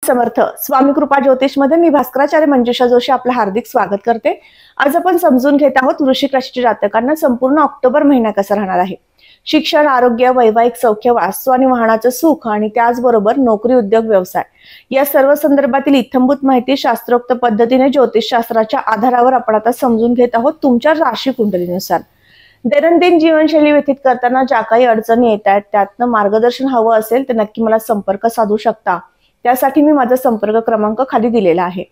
समर्थ स्वामी कृपा ज्योतिष मध्ये मी भास्कराचार्य मंजुषा जोशी आपलं हार्दिक स्वागत करते। आज आपण समजून घेत आहोत वृश्चिक राशीच्या जातकांना संपूर्ण ऑक्टोबर महिना कसा राहणार आहे। शिक्षण, आरोग्य, वैवाहिक सौख्य, वास्तू आणि वाहनाचं सुख आणि त्याचबरोबर नोकरी, उद्योग, व्यवसाय या सर्व संदर्भातील इत्थंभूत माहिती शास्त्रोक्त पद्धतीने ज्योतिषशास्त्राच्या आधारावर आपण आता समजून घेत आहोत तुमच्या राशी कुंडलीनुसार। दैनंदिन जीवनशैली व्यतीत करताना ज्या काही अडचणी येत आहेत त्यातनं मार्गदर्शन हवं असेल तर नक्की मला संपर्क साधू शकता। त्यासाठी मी माझा संपर्क क्रमांक खाली दिलेला आहे।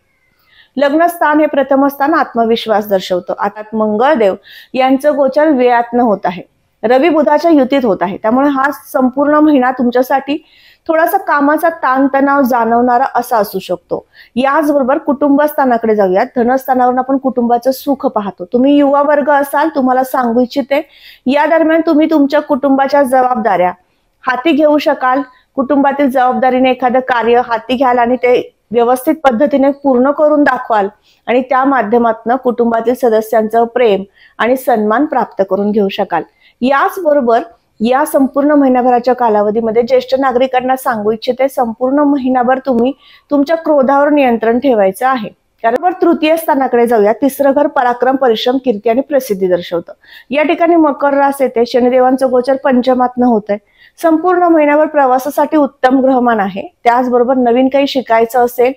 लग्न स्थान हे प्रथम स्थान आत्मविश्वास दर्शवतं। आता मंगळदेव यांचं गोचर व्ययातनं होत आहे, रवी बुधाच्या युतीत होत आहे। त्यामुळे हा संपूर्ण महिना तुमच्यासाठी थोडासा कामाचा ताणतणाव जाणवणारा असा असू शकतो। याचबरोबर कुटुंब स्थानाकडे जाऊयात। धनस्थानावरून आपण कुटुंबाचं सुख पाहतो। तुम्ही युवा वर्ग असाल, तुम्हाला सांगू इच्छिते या दरम्यान तुम्ही तुमच्या कुटुंबाच्या जबाबदाऱ्या हाती घेऊ शकाल। कुटुंबातील जबाबदारीने एखादं कार्य हाती घ्याल आणि ते व्यवस्थित पद्धतीने पूर्ण करून दाखवाल आणि त्या माध्यमातून कुटुंबातील सदस्यांचं प्रेम आणि सन्मान प्राप्त करून घेऊ शकाल। याचबरोबर या संपूर्ण महिनाभराच्या कालावधीमध्ये ज्येष्ठ नागरिकांना सांगू इच्छिते संपूर्ण महिनाभर तुम्ही तुमच्या क्रोधावर नियंत्रण ठेवायचं आहे। त्यानंतर तृतीय स्थानाकडे जाऊया। तिसरं घर पराक्रम, परिश्रम, कीर्ती आणि प्रसिद्धी दर्शवतं। या ठिकाणी मकर रास येते। शनिदेवांचं गोचर पंचमातनं होत आहे। संपूर्ण महिन्याभर प्रवासासाठी उत्तम ग्रहमान आहे। त्याचबरोबर नवीन काही शिकायचं असेल,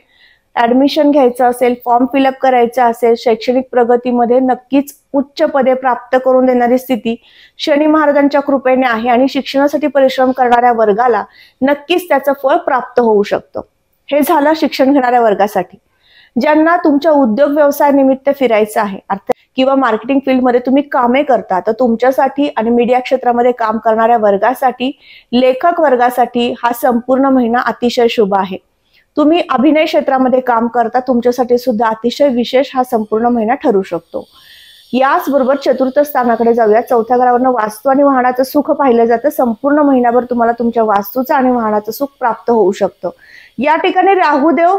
ऍडमिशन घ्यायचं असेल, फॉर्म फिलअप करायचा असेल, शैक्षणिक प्रगतीमध्ये नक्कीच उच्च पदे प्राप्त करून देणारी स्थिती शनी महाराजांच्या कृपेने आहे आणि शिक्षणासाठी परिश्रम करणाऱ्या वर्गाला नक्कीच त्याचं फळ प्राप्त होऊ शकतं। हे झालं शिक्षण घेणाऱ्या वर्गासाठी। ज्यांना तुमच्या उद्योग व्यवसाय निमित्त फिरायचं आहे किंवा मार्केटिंग फील्डमध्ये तुम्ही कामे करता तर तुमच्यासाठी आणि मीडिया क्षेत्रामध्ये काम करणाऱ्या वर्गासाठी, लेखक वर्गासाठी हा संपूर्ण महिना अतिशय शुभ आहे। तुम्ही अभिनय क्षेत्रामध्ये काम करता, तुमच्यासाठी सुद्धा अतिशय विशेष हा संपूर्ण महिना ठरू शकतो। याचबरोबर चतुर्थ स्थानाकडे जाऊया। चौथ्या घरावरनं वास्तू आणि वाहनाचं सुख पाहिलं जातं। संपूर्ण महिनाभर तुम्हाला तुमच्या वास्तूचं आणि वाहनाचं सुख प्राप्त होऊ शकतं। या ठिकाणी राहुदेव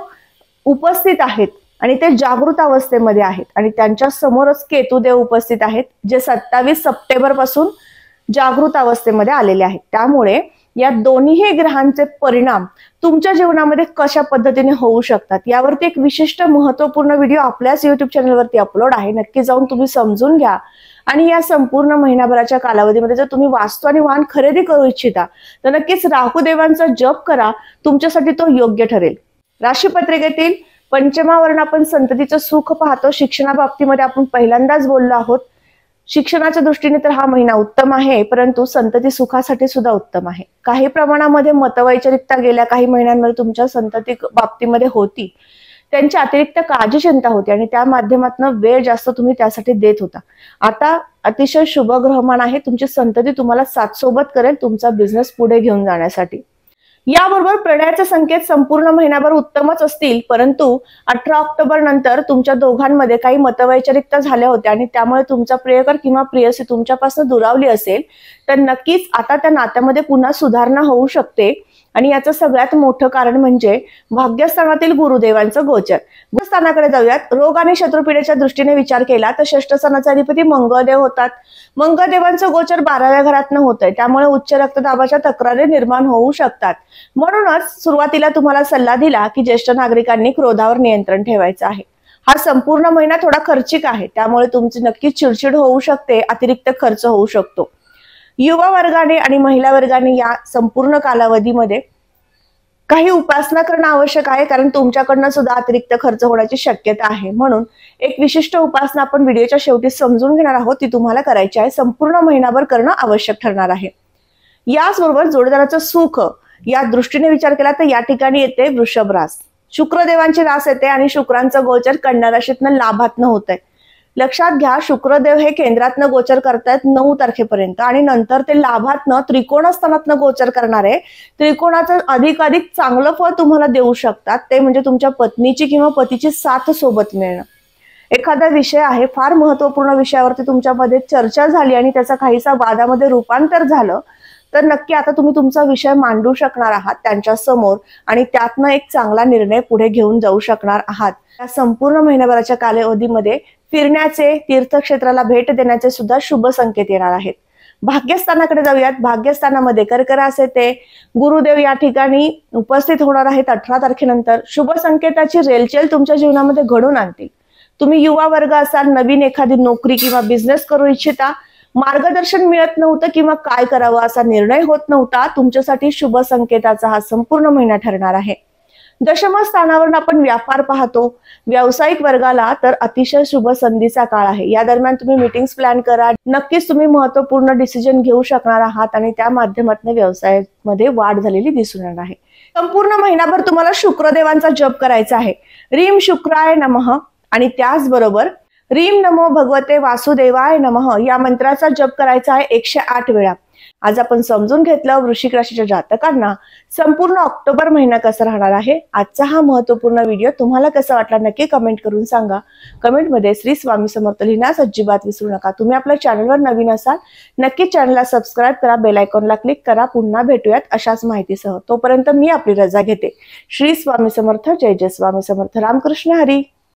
उपस्थित आहेत आणि ते जागृत अवस्थेमध्ये आहेत आणि त्यांच्या समोरच केतुदेव उपस्थित आहेत जे 27 सप्टेंबर पासून जागृत अवस्थेमध्ये आलेले आहेत। त्यामुळे या दोन्ही ग्रहांचे परिणाम तुमच्या जीवनामध्ये कशा पद्धतीने होऊ शकतात यावरती एक विशिष्ट महत्त्वपूर्ण व्हिडिओ आपल्याच YouTube चॅनलवरती अपलोड आहे। नक्की जाऊन तुम्ही समजून घ्या आणि या संपूर्ण महिनाभराच्या कालावधीमध्ये जर तुम्ही वास्तू आणि वाहन खरेदी करू इच्छिता तर नक्कीच राहुदेवांचा जप करा, तुमच्यासाठी तो योग्य ठरेल। राशी पत्रिकेतील पंचमावरून आपण संततीचं सुख पाहतो। शिक्षणा बाबतीमध्ये आपण पहिल्यांदाच बोललो आहोत। शिक्षणाच्या दृष्टीने तर हा महिना उत्तम आहे, परंतु संतती सुखासाठी सुद्धा उत्तम आहे। काही प्रमाणामध्ये मतवैचारिकता गेल्या काही महिन्यांमध्ये तुमच्या संतती बाबतीमध्ये होती, त्यांची अतिरिक्त काळजी चिंता होती आणि त्या माध्यमातून वेळ जास्त तुम्ही त्यासाठी देत होता। आता अतिशय शुभ ग्रहमान आहे, तुमची संतती तुम्हाला साथ सोबत करेल तुमचा बिझनेस पुढे घेऊन जाण्यासाठी। याबरोबर प्रणयाचे संकेत संपूर्ण महिनाभर उत्तमच असतील, परंतु 18 ऑक्टोबर नंतर तुमच्या दोघांमध्ये काही मतवैचारिकता झाल्या होत्या आणि त्यामुळे तुमचा प्रियकर किंवा प्रियसी तुमच्यापासून दुरावली असेल तर नक्कीच आता त्या नात्यामध्ये पुन्हा सुधारणा होऊ शकते। आणि याचं सगळ्यात मोठं कारण म्हणजे भाग्यस्थानातील गुरुदेवांचं गोचर। गुरुस्थानाकडे जाऊयात। रोग आणि शत्रुपीडेच्या दृष्टीने विचार केला तर षष्ठ स्थानाचे अधिपती मंगळदेव होतात। मंगळदेवांचं गोचर 12व्या घरातनं होतंय, त्यामुळे उच्च रक्तदाबाच्या तक्रारी निर्माण होऊ शकतात। म्हणूनच सुरुवातीला तुम्हाला सल्ला दिला की ज्येष्ठ नागरिकांनी क्रोधावर नियंत्रण ठेवायचं आहे। हा संपूर्ण महिना थोडा खर्चिक आहे, त्यामुळे तुमची नक्कीच चिडचिड होऊ शकते, अतिरिक्त खर्च होऊ शकतो। युवा वर्गाने आणि महिला वर्गाने या संपूर्ण कालावधीमध्ये काही उपासना करणं आवश्यक आहे, कारण तुमच्याकडनं सुद्धा अतिरिक्त खर्च होण्याची शक्यता आहे। म्हणून एक विशिष्ट उपासना आपण व्हिडिओच्या शेवटी समजून घेणार आहोत, ती तुम्हाला करायची आहे, संपूर्ण महिनाभर करणं आवश्यक ठरणार आहे। याचबरोबर जोडीदाराचं सुख या दृष्टीने विचार केला तर या ठिकाणी येते वृषभ रास। शुक्रदेवांची रास येते आणि शुक्रांचं गोचर कन्या राशीतनं लाभातनं होत आहे। लक्षात घ्या, शुक्रदेव हे केंद्रातनं गोचर करतायत 9 तारखेपर्यंत आणि नंतर ते लाभातनं त्रिकोण स्थानातनं गोचर करणारे त्रिकोणाचं अधिकाधिक चांगलं फळ तुम्हाला देऊ शकतात। ते म्हणजे तुमच्या पत्नीची किंवा पतीची साथ सोबत मिळणं। एखादा विषय आहे, फार महत्वपूर्ण विषयावरती तुमच्यामध्ये चर्चा झाली आणि त्याचा काहीसा वादामध्ये रूपांतर झालं तर नक्की आता तुम्ही तुमचा विषय मांडू शकणार आहात त्यांच्या समोर आणि त्यातनं एक चांगला निर्णय पुढे घेऊन जाऊ शकणार आहात। या संपूर्ण महिन्याभराच्या कालावधीमध्ये फिरण्याचे, तीर्थक्षेत्राला भेट देण्याचे सुद्धा शुभ संकेत येणार आहेत। भाग्यस्थानाकडे जाऊयात. भाग्यस्थानामध्ये कर्क रास येते. गुरुदेव या ठिकाणी उपस्थित होणार आहेत 18 तारखेनंतर. शुभ संकेताची रेलचेल तुमच्या जीवनामध्ये घडून आणतील. तुम्ही युवा वर्ग असाल, नवीन एखादी नोकरी किंवा बिझनेस करू इच्छिता, मार्गदर्शन मिळत नव्हतं किंवा काय करावं असा निर्णय होत नव्हता, तुमच्यासाठी शुभ संकेताचा हा संपूर्ण महिना ठरणार आहे. दशम स्थानावरून आपण व्यापार पाहतो. व्यावसायिक वर्गाला तर अतिशय शुभ संधीचा काळ आहे. या दरम्यान तुम्ही मीटिंग्स प्लॅन करा. नक्कीच तुम्ही महत्वपूर्ण डिसिजन घेऊ शकणार आहात आणि त्या माध्यमातून व्यवसायामध्ये वाढ झालेली दिसून येणार आहे. संपूर्ण महिनाभर तुम्हाला शुक्रदेवांचा जप करायचा आहे. रीम शुक्राय नमः आणि त्याचबरोबर रीम नमो भगवते वासुदेवाय नमः या मंत्राचा जप करायचा आहे 108 वेळा. आज आपण समजून घेतलं वृश्चिक राशीच्या जातकांना संपूर्ण ऑक्टोबर महिना कसा राहणार आहे. आजचा हा महत्वपूर्ण व्हिडिओ तुम्हाला कसा वाटला नक्की कमेंट करून सांगा. कमेंटमध्ये श्री स्वामी समर्थ लिहिण्यास अजिबात विसरू नका. तुम्ही आपल्या चॅनलवर नवीन असाल नक्की चॅनलला सबस्क्राईब करा, बेल आयकॉनला क्लिक करा. पुन्हा भेटूयात अशाच माहितीसह. तोपर्यंत मी आपली रजा घेते. श्री स्वामी समर्थ. जय जय स्वामी समर्थ. रामकृष्ण हरी.